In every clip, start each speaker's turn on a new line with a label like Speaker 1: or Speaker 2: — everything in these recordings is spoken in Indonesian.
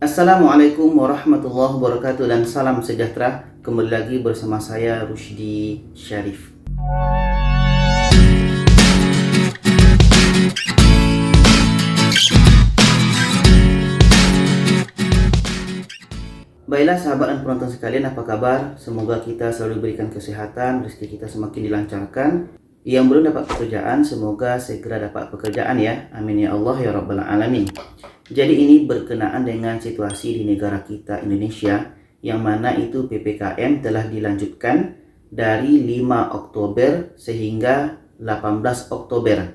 Speaker 1: Assalamualaikum warahmatullahi wabarakatuh dan salam sejahtera. Kembali lagi bersama saya Rusdi Syarif. Baiklah sahabat dan penonton sekalian, apa kabar? Semoga kita selalu diberikan kesehatan, rezeki kita semakin dilancarkan. Yang belum dapat pekerjaan, semoga segera dapat pekerjaan ya. Amin ya Allah ya Rabbal Alamin. Jadi ini berkenaan dengan situasi di negara kita Indonesia, yang mana itu PPKM telah dilanjutkan dari 5 Oktober sehingga 18 Oktober.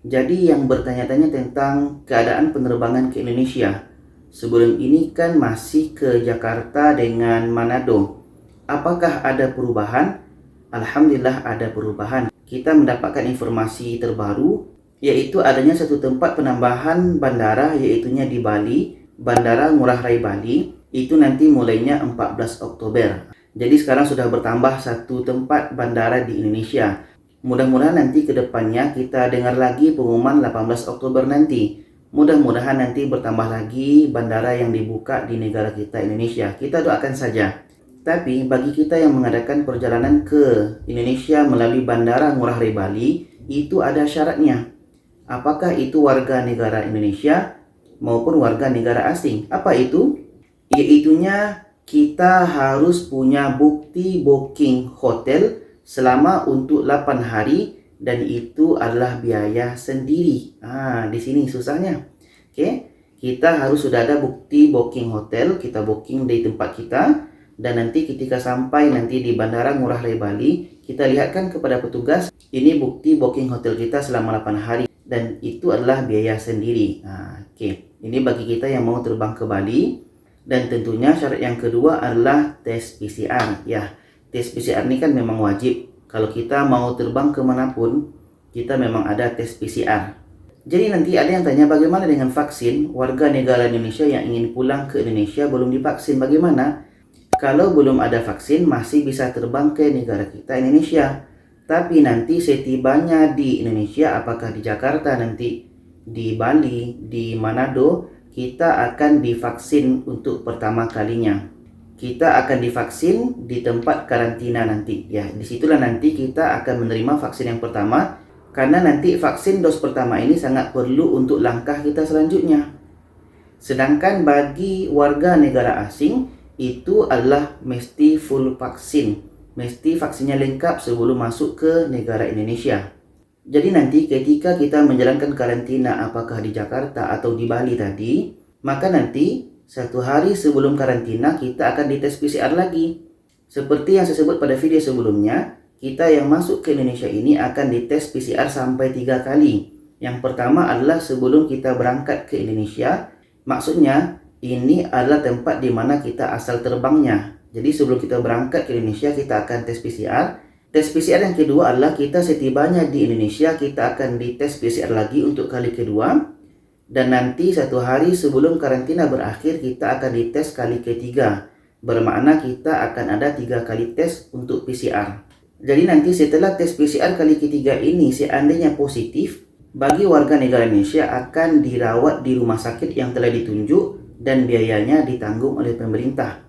Speaker 1: Jadi yang bertanya-tanya tentang keadaan penerbangan ke Indonesia. Sebelum ini kan masih ke Jakarta dengan Manado. Apakah ada perubahan? Alhamdulillah ada perubahan. Kita mendapatkan informasi terbaru, yaitu adanya satu tempat penambahan bandara, yaitunya di Bali, Bandara Ngurah Rai Bali. Itu nanti mulainya 14 Oktober. Jadi sekarang sudah bertambah satu tempat bandara di Indonesia. Mudah-mudahan nanti ke depannya kita dengar lagi pengumuman 18 Oktober nanti. Mudah-mudahan nanti bertambah lagi bandara yang dibuka di negara kita Indonesia. Kita doakan saja. Tapi bagi kita yang mengadakan perjalanan ke Indonesia melalui Bandara Ngurah Rai Bali, itu ada syaratnya. Apakah itu warga negara Indonesia maupun warga negara asing? Apa itu? Yaitunya kita harus punya bukti booking hotel selama untuk 8 hari. Dan itu adalah biaya sendiri. Di sini susahnya. Oke, kita harus sudah ada bukti booking hotel, kita booking di tempat kita, dan nanti ketika sampai nanti di Bandara Ngurah Rai Bali, kita lihatkan kepada petugas, ini bukti booking hotel kita selama 8 hari, dan itu adalah biaya sendiri. Oke, ini bagi kita yang mau terbang ke Bali. Dan tentunya syarat yang kedua adalah tes PCR. Ya, tes PCR ini kan memang wajib. Kalau kita mau terbang kemanapun, kita memang ada tes PCR. Jadi nanti ada yang tanya bagaimana dengan vaksin? Warga negara Indonesia yang ingin pulang ke Indonesia belum divaksin, bagaimana? Kalau belum ada vaksin, masih bisa terbang ke negara kita Indonesia. Tapi nanti setibanya di Indonesia, apakah di Jakarta nanti, di Bali, di Manado, kita akan divaksin untuk pertama kalinya. Kita akan divaksin di tempat karantina nanti. Ya, disitulah nanti kita akan menerima vaksin yang pertama. Karena nanti vaksin dos pertama ini sangat perlu untuk langkah kita selanjutnya. Sedangkan bagi warga negara asing, itu adalah mesti full vaksin. Mesti vaksinnya lengkap sebelum masuk ke negara Indonesia. Jadi nanti ketika kita menjalankan karantina, apakah di Jakarta atau di Bali tadi, maka nanti 1 hari sebelum karantina kita akan dites PCR lagi. Seperti yang saya sebut pada video sebelumnya, kita yang masuk ke Indonesia ini akan dites PCR sampai 3 kali. Yang pertama adalah sebelum kita berangkat ke Indonesia. Maksudnya ini adalah tempat di mana kita asal terbangnya. Jadi sebelum kita berangkat ke Indonesia, kita akan tes PCR. Tes PCR yang kedua adalah kita setibanya di Indonesia, kita akan dites PCR lagi untuk kali kedua. Dan nanti 1 hari sebelum karantina berakhir, kita akan dites kali ketiga. Bermakna kita akan ada 3 kali tes untuk PCR. Jadi nanti setelah tes PCR kali ketiga ini, seandainya positif, bagi warga negara Indonesia akan dirawat di rumah sakit yang telah ditunjuk dan biayanya ditanggung oleh pemerintah.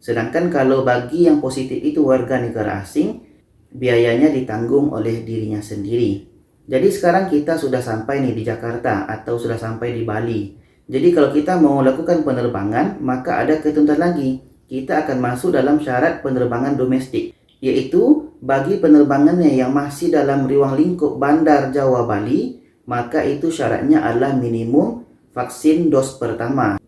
Speaker 1: Sedangkan kalau bagi yang positif itu warga negara asing, biayanya ditanggung oleh dirinya sendiri. Jadi sekarang kita sudah sampai nih di Jakarta atau sudah sampai di Bali. Jadi kalau kita mau lakukan penerbangan, maka ada ketentuan lagi. Kita akan masuk dalam syarat penerbangan domestik, yaitu bagi penerbangannya yang masih dalam ruang lingkup Bandar Jawa Bali, maka itu syaratnya adalah minimum vaksin dos pertama.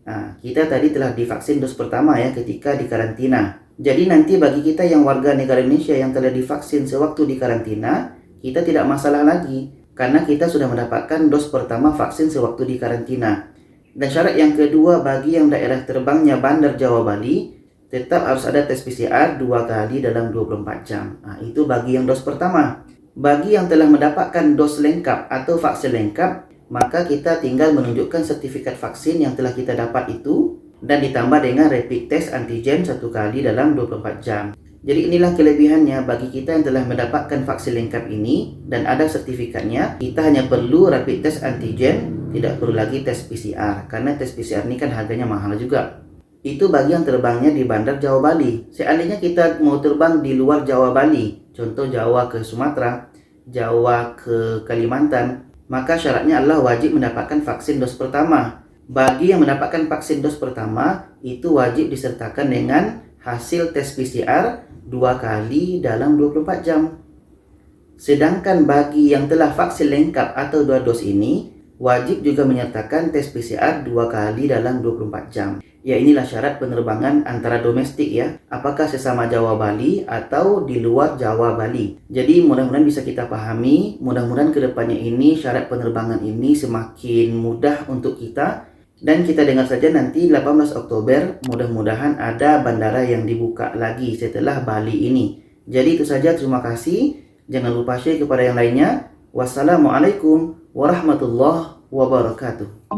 Speaker 1: Kita tadi telah divaksin dos pertama ya ketika di karantina. Jadi nanti bagi kita yang warga negara Indonesia yang telah divaksin sewaktu di karantina, kita tidak masalah lagi karena kita sudah mendapatkan dos pertama vaksin sewaktu di karantina. Dan syarat yang kedua bagi yang daerah terbangnya Bandar Jawa Bali, tetap harus ada tes PCR 2 kali dalam 24 jam. Itu bagi yang dos pertama. Bagi yang telah mendapatkan dos lengkap atau vaksin lengkap, maka kita tinggal menunjukkan sertifikat vaksin yang telah kita dapat itu dan ditambah dengan rapid test antigen 1 kali dalam 24 jam. Jadi inilah kelebihannya bagi kita yang telah mendapatkan vaksin lengkap ini dan ada sertifikatnya. Kita hanya perlu rapid test antigen, tidak perlu lagi tes PCR, karena tes PCR ini kan harganya mahal juga. Itu bagi yang terbangnya di bandar Jawa Bali. Seandainya kita mau terbang di luar Jawa Bali, contoh Jawa ke Sumatera, Jawa ke Kalimantan, maka syaratnya adalah wajib mendapatkan vaksin dos pertama. Bagi yang mendapatkan vaksin dos pertama, itu wajib disertakan dengan hasil tes PCR 2 kali dalam 24 jam. Sedangkan bagi yang telah vaksin lengkap atau 2 dos ini, wajib juga menyertakan tes PCR 2 kali dalam 24 jam. Ya, inilah syarat penerbangan antara domestik ya, apakah sesama Jawa Bali atau di luar Jawa Bali. Jadi mudah-mudahan bisa kita pahami, mudah-mudahan kedepannya ini syarat penerbangan ini semakin mudah untuk kita. Dan kita dengar saja nanti 18 Oktober mudah-mudahan ada bandara yang dibuka lagi setelah Bali ini. Jadi itu saja, terima kasih. Jangan lupa share kepada yang lainnya. Wassalamualaikum warahmatullahi wabarakatuh.